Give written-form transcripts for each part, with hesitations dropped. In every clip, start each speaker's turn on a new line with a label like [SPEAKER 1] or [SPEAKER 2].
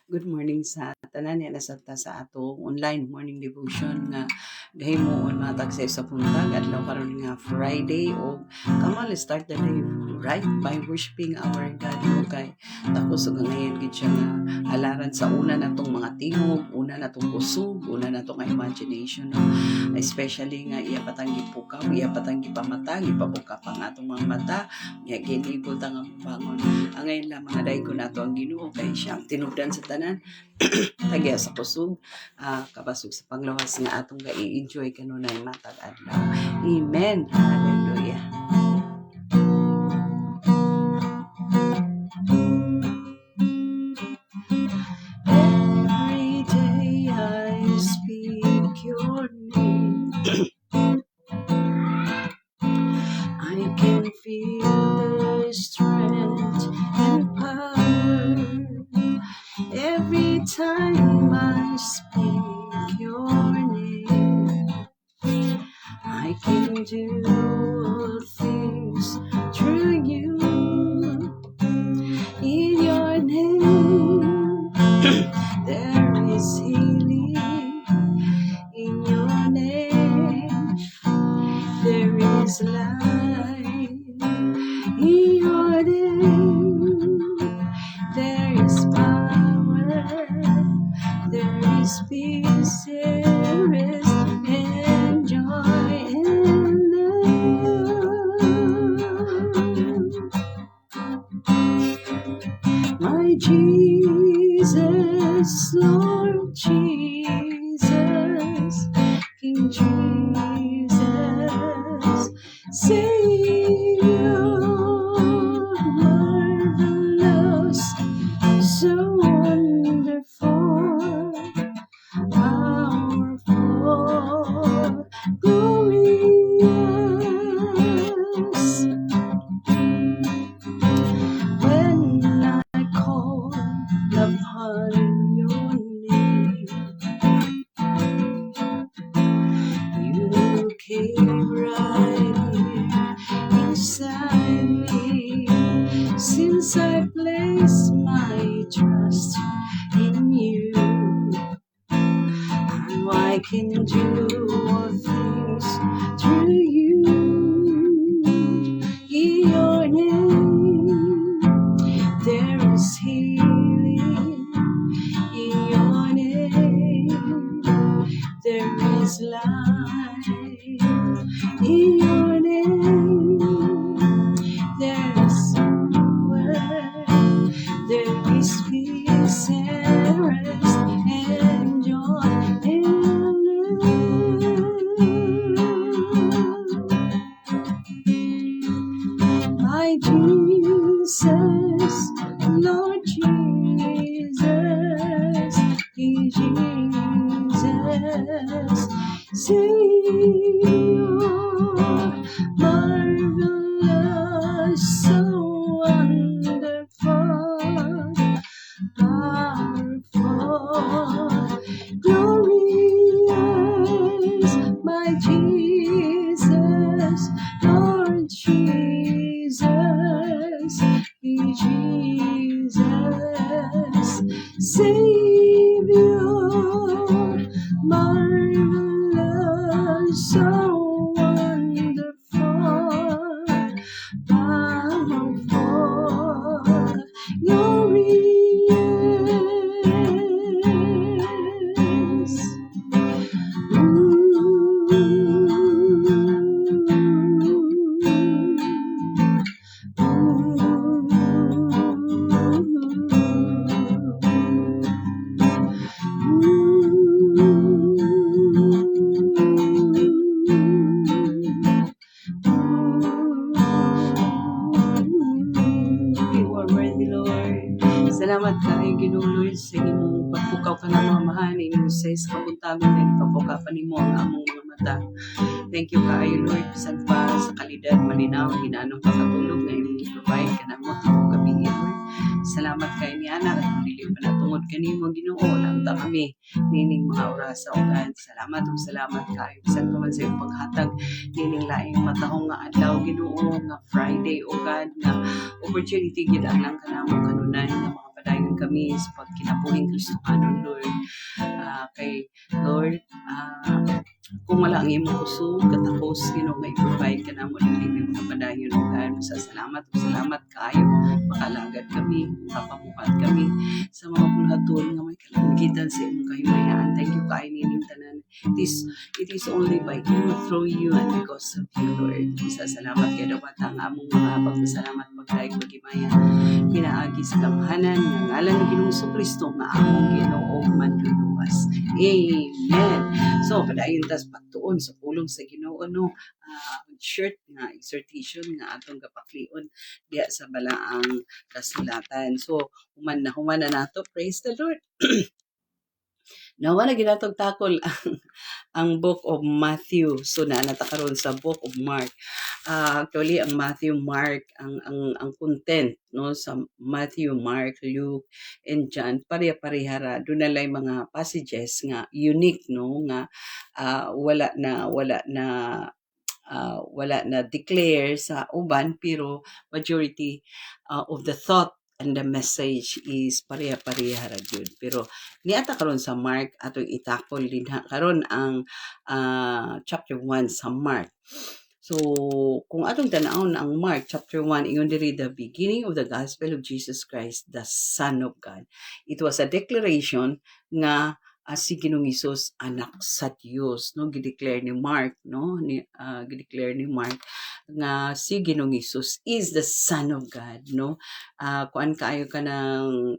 [SPEAKER 1] Good morning sa tanan nga nasabta sa atong online morning devotion nga gahimoon matag sa puntag adlaw karon nga Friday o come on, let's start the day right by worshiping our God no kay tapos ug ngayon gid siya nga alaran sa una natong mga tingog, una natong kusog, una natong imagination no? Especially nga iya patang gipukaw, iya patang gipamatag, ipabuka pa nga atong mga mata, nga ginibol ta nga bangon. Ang ngayon lang mga dayko nato ang Ginoo kay siyang tinubdan sa tanan tagya sa kusog kabasog sa panglawas nga atong ga-i-enjoy kanunay matag adlaw. Amen. Hallelujah. Every day I speak your name. I can feel the strength and power every time I speak your name. I can do all things through you. In your name there is healing. In your name there is life. In your name there is power. There is peace, there is and joy and love. My Jesus, Lord Jesus, King Jesus, Savior, marvelous, so wonderful, powerful, glorious. When I call upon your name, you came right here inside me. Since I place my trust in you, I can do all things through you. In your name there is healing. In your name there is life. In your name there is power. There is peace and rest and joy and love. My Jesus, Lord Jesus, King Jesus, Savior, marvelous, so wonderful, powerful, glorious. My Jesus, Lord Jesus, King Jesus, Savior, marvelous, so wonderful, powerful, glorious. You are worthy, Lord. Salamat kay Ginoo Lord sa imong pagpukaw ka na mga mahan imong sa kabuntagon kay pagpukaw pa nimo ang among mga mata. Thank you kaayo Lord bisan pa sa kalidad malinaw ginanong pagkatulog nga imong i-provide kanamo tibok gabi Lord. Salamat kay ni anak at dili pa natungod kanimo Ginoo lamta kami nining mga oras sa ugan. Salamat ug salamat kaayo bisan pa man sa imong paghatag nining laing matahong nga adlaw Ginoo nga Friday o God nga opportunity gyud ang lang kanamo kanunay nga mga padayon kami sa pagkinabuhing Kristohanon, Lord. Kay Lord, kung wala ang imong kusog, katapos, Ginoo, nga i-provide ka namo ng imong mga padayon, o God. Salamat kayo. Makalagad kami, papamuhat kami sa mga bulaton nga may kalangitan sa imong kahimayaan. Thank you kayo nining tanan. It is only by you, through you, and because of you, Lord. Salamat kayo dapat ang among mga pagpasalamat pagdaig paghimayan. Pinaagi sa kamhanan ng ngalan ng Ginoong Kristo nga among Ginoo manluluwas. Amen. So, padayon tas pagtuon sa pulong sa Ginoo, no? Shirt nga exhortation nga atong gapaklion diya sa balaang kasulatan. So, human na nato. Praise the Lord. Nawa na ginatog takol ang book of Matthew. So naanata karon sa book of Mark. Actually ang Matthew, Mark, ang content no sa Matthew, Mark, Luke, and John pareha-parehara. Doon na lang mga passages nga unique no nga wala na declare sa uban, pero majority of the thought and the message is pareha-pareha ra gyud. Pero niata karon sa Mark atong itakol din karon ang chapter 1 sa Mark. So kung atong tan-awon ang Mark chapter 1, iyon diri the beginning of the gospel of Jesus Christ, the Son of God. It was a declaration nga si Ginoong Hesus anak sa Dios, no, gideclare ni Mark, no, gideclare ni Mark nga si Ginoong Hesus is the Son of God, no. Kuan kaayo ka ng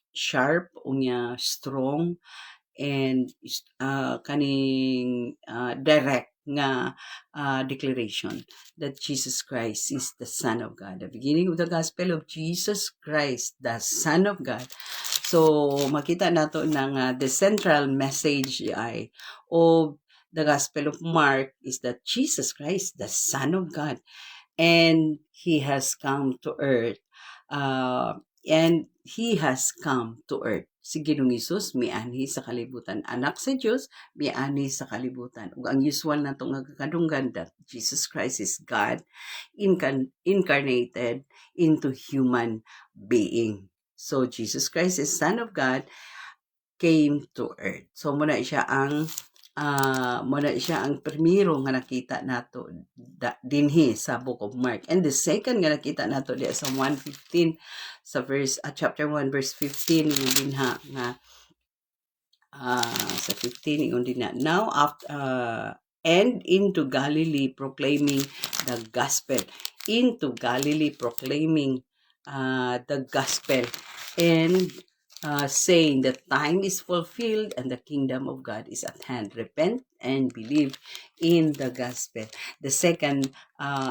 [SPEAKER 1] sharp unya strong and kaning direct nga declaration that Jesus Christ is the Son of God. The beginning of the gospel of Jesus Christ, the Son of God. So makita nato na the central message ay of the gospel of Mark is that Jesus Christ, the Son of God, and He has come to earth. Si Ginoong Hesus miani sa kalibutan, anak sa Dios miani sa kalibutan. Ug ang usual nato nga kadunggan that Jesus Christ is God incarnated into human being. So Jesus Christ is Son of God came to earth. So muna siya ang primero nga nakita nato dinhi sa book of Mark. And the second nga nakita nato diya sa 1:15 sa chapter 1 verse 15 yung dinha nga sa 15 yung dinha. Now and into Galilee proclaiming the gospel. Into Galilee proclaiming the gospel and saying the time is fulfilled and the kingdom of God is at hand. Repent and believe in the gospel. The second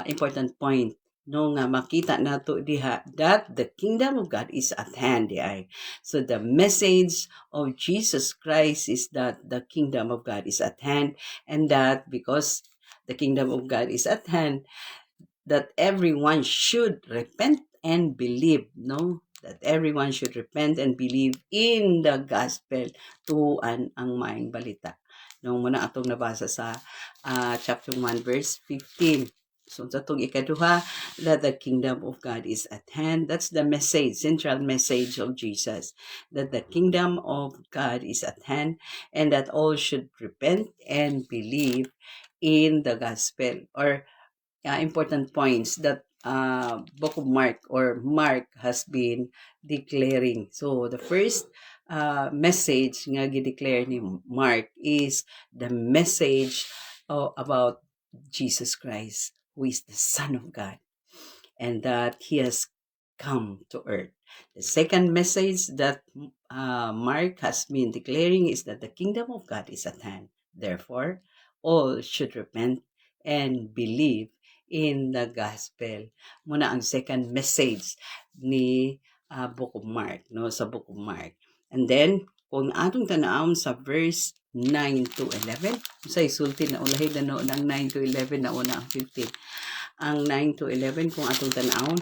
[SPEAKER 1] important point no nga makita nato diha that the kingdom of God is at hand diay. So the message of Jesus Christ is that the kingdom of God is at hand, and that because the kingdom of God is at hand, that everyone should repent and believe, no? That everyone should repent and believe in the gospel tuan ang maayong balita. Nung muna atong nabasa sa chapter 1 verse 15. So sa itong ikaduha, that the kingdom of God is at hand. That's the message, central message of Jesus. That the kingdom of God is at hand and that all should repent and believe in the gospel. Or important points that book of Mark or Mark has been declaring. So the first message nga gi-declare ni Mark is the message about Jesus Christ, who is the Son of God, and that He has come to earth. The second message that Mark has been declaring is that the kingdom of God is at hand. Therefore, all should repent and believe in the gospel. Muna ang second message ni book of Mark, no, sa book of Mark. And then kung atong tanawon sa verse 9 to 11, sa isulti na ulahi na no ng 9 to 11 na una ang 15. Ang 9 to 11 kung atong tanawon,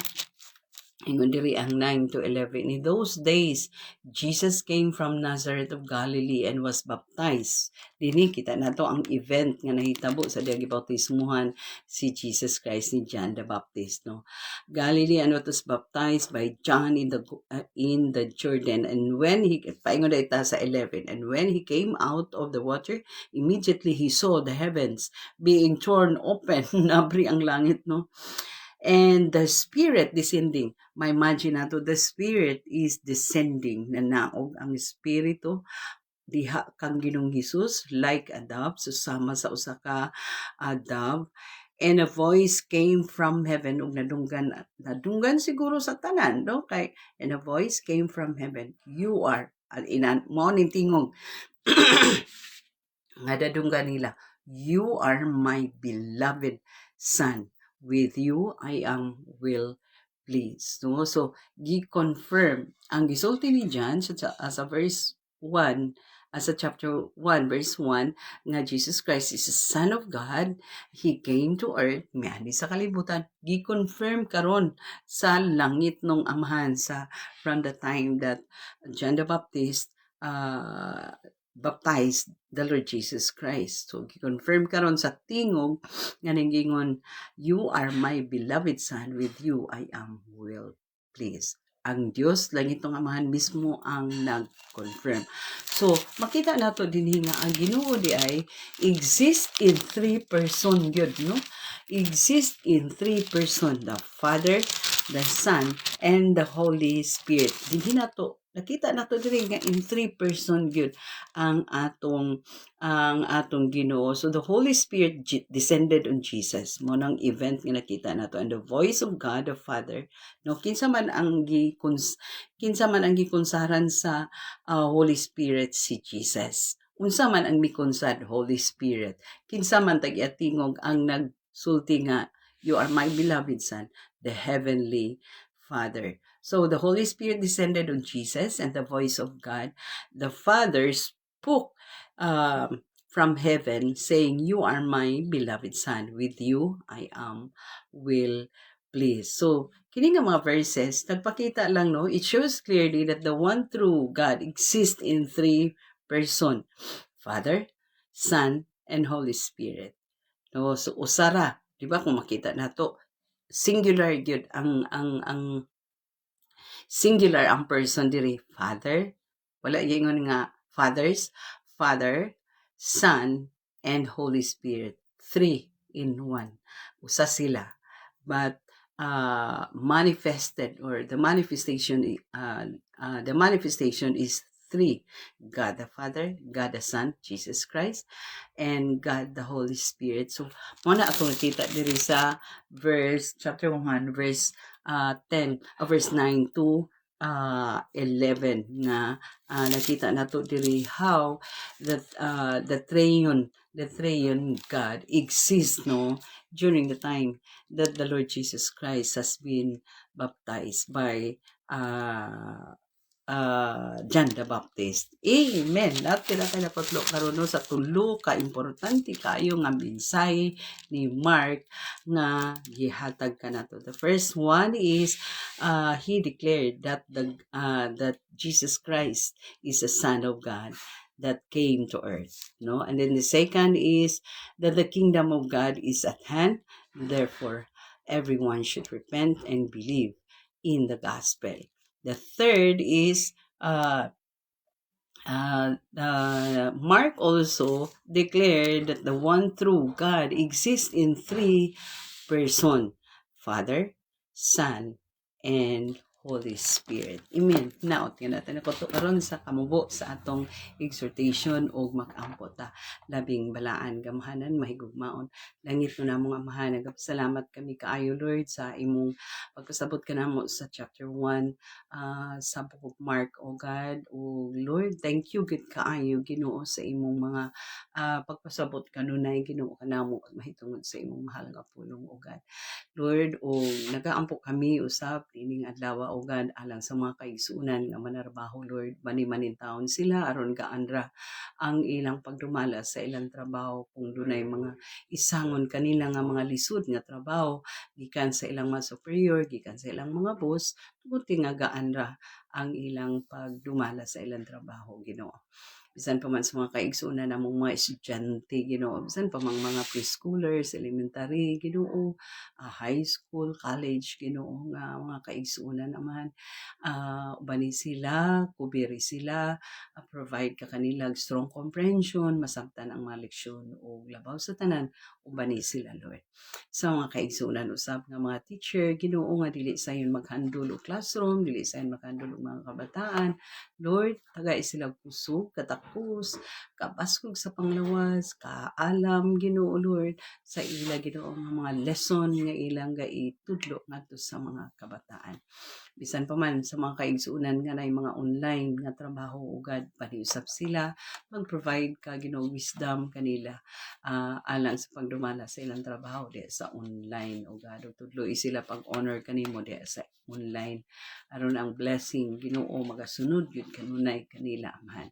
[SPEAKER 1] Ingon diri ang 9 to 11. In those days, Jesus came from Nazareth of Galilee and was baptized. Dini kita nato ang event nga nahitabo sa diya gibautismuhan si Jesus Christ ni John the Baptist, no. Galilee and was baptized by John in the Jordan, and when he paingon da ita sa 11, and when he came out of the water, immediately he saw the heavens being torn open. Nabri ang langit, no. And the Spirit descending. May imagine nato, the Spirit is descending. Nanaog ang Espiritu diha kang Ginoong Hesus like a dove, susama sa usa ka dove. And a voice came from heaven, ug nadunggan siguro sa tanan, no? Kay, and a voice came from heaven, you are, mo ning tingog, nga dadunggan nila, you are my beloved Son, with you I am well pleased. No? So, gi-confirm ang gisulti ni John sa verse 1, sa chapter 1, verse 1, nga Jesus Christ is the Son of God. He came to earth, miani sa kalibutan. Gi-confirm karon sa langit nung amahan from the time that John the Baptist baptized the Lord Jesus Christ. So, gi-confirm karon sa tingog nga ningingon, you are my beloved Son, with you I am well pleased. Ang Dios, langit ng Amahan mismo ang nag-confirm. So, makita nato din nga ang Ginoo di ay exist in three person gyud, no? Exist in three person, the Father, the Son, and the Holy Spirit. Dinhi nato nakita nato diri nga in three person gyud ang atong Ginoo. So the Holy Spirit descended on Jesus. Mo nang event nga nakita nato, and the voice of God the Father, no, kinsa man ang gikunsaran sa Holy Spirit, si Jesus. Unsa man ang mikunsad, Holy Spirit. Kinsa man tag-atingog ang nagsulti nga, you are my beloved Son, the heavenly Father. So the Holy Spirit descended on Jesus, and the voice of God the Father spoke from heaven, saying, you are my beloved Son, with you I am well pleased. So, kini nga mga verses, nagpakita lang, no, it shows clearly that the one true God exists in three person, Father, Son, and Holy Spirit. No, so usara, di ba, kung makita nato, singular gyud ang singular ang person diri, Father. Wala gingon nga fathers, Father, Son, and Holy Spirit. Three in one. Usa sila. But manifested, or the manifestation is three: God the Father, God the Son, Jesus Christ, and God the Holy Spirit. So, muna ako nakita diri sa chapter 1, verse verse 9 to 11, na nakita nato diri how that the triune God exists, no, during the time that the Lord Jesus Christ has been baptized by John the Baptist. Amen. Lahat sila kay napatlo karon sa tulo ka importante kayo nga mensahe ni Mark nga gihatag kanato. The first one is he declared that that Jesus Christ is the Son of God that came to earth, no? And then the second is that the kingdom of God is at hand, therefore everyone should repent and believe in the gospel. The third is Mark also declared that the one true God exists in three person, Father, Son, and Holy Spirit. Amen. Naot nga natin ako karon sa kamubo sa atong exhortation o mag-ampo ta labing balaan gamahanan mahigugmaon langit mo namong amahan. Nagapasalamat kami kaayo, Lord, sa imong pagpasabot kanamo sa chapter 1 sa book of Mark, O God. O Lord, thank you gid kaayo Ginoo sa imong mga pagpasabot kanunay Ginoo kanamo at mahitungod sa imong mahal nga pulong, O God. Lord, o nagaampo kami usab ining adlaw dalawa ugad alang sa mga kaigsunan nga manarbaho Lord mani-manin taon sila aron gaandra ang ilang pagdumala sa ilang trabaho kung dunay mga isangon kanila nga mga lisod nga trabaho gikan sa ilang mga superior gikan sa ilang mga boss buti nga gaandra ang ilang pagdumala sa ilang trabaho Ginoo. Bisan pa man sa mga kaigsunan namong mga estudyante Ginoo, bisan pa mang mga preschoolers, elementary Ginoo, high school, college Ginoo nga mga kaigsunan naman ubani sila, kubiri sila, provide ka kanila strong comprehension, masabtan ang mga leksyon o labaw sa tanan, ubani sila Lord. Sa mga kaigsunan usab nga mga teacher, Ginoo nga dili sayon maghandle og classroom, dili sayon maghandle og mga kabataan. Lord, tagay sila kusog, katakos, kabaskog sa panglawas, kaalam Ginoo Lord sa ila Ginoo nga mga lesson nga ilang gaitudlo ngadto sa mga kabataan. Bisan pa man sa mga kaigsunan nga nay mga online nga trabaho ugad paniusap sila mag-provide ka Ginoo wisdom kanila alang sa pagdumala sa ilang trabaho di sa online ugad ug tudloy sila pag-honor kanimo di sa online aron ang blessing Ginoo magasunod gyud kanunay kanila amahan.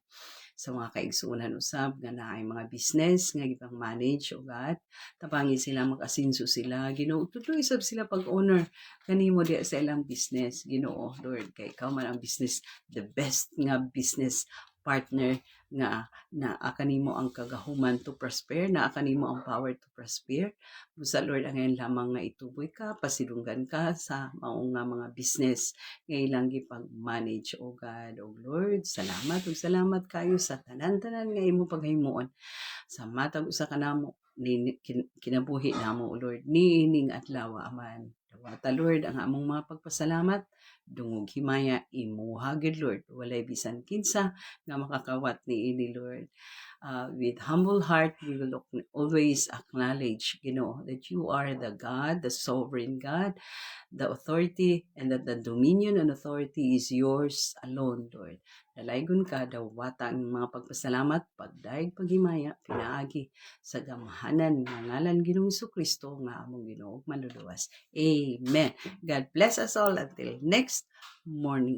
[SPEAKER 1] Sa mga kaigsunan usab nga naay mga business nga gipang manage ugad tabangi sila mag-asenso sila Ginoo tudloy sab sila pag-honor kanimo di sa ilang business Ginoo Lord kay ikaw man ang business the best nga business partner nga naa kanimo ang kagahuman to prosper naa kanimo ang power to prosper busa Lord ang ngayon lamang nga ituboy ka pasidunggan ka sa mao nga mga business nga ilang gipag-manage o God o Lord salamat ug salamat kayo sa tanan-tanan nga imo paghimuon sa matag usa ka namo kinabuhi namo Lord niining adlaw aman dawata Lord ang among mga pagpasalamat dungog himaya imuha gid Lord walay bisan kinsa nga makakawat niini Lord with humble heart we will always acknowledge Ginoo that you are the God the sovereign God the authority and that the dominion and authority is yours alone Lord dalaygon ka dawata ang mga pagpasalamat pagdaig paghimaya pinaagi sa gamhanan nga ngalan Ginoong Kristo nga among Ginoo ug manluluwas amen. God bless us all until next morning.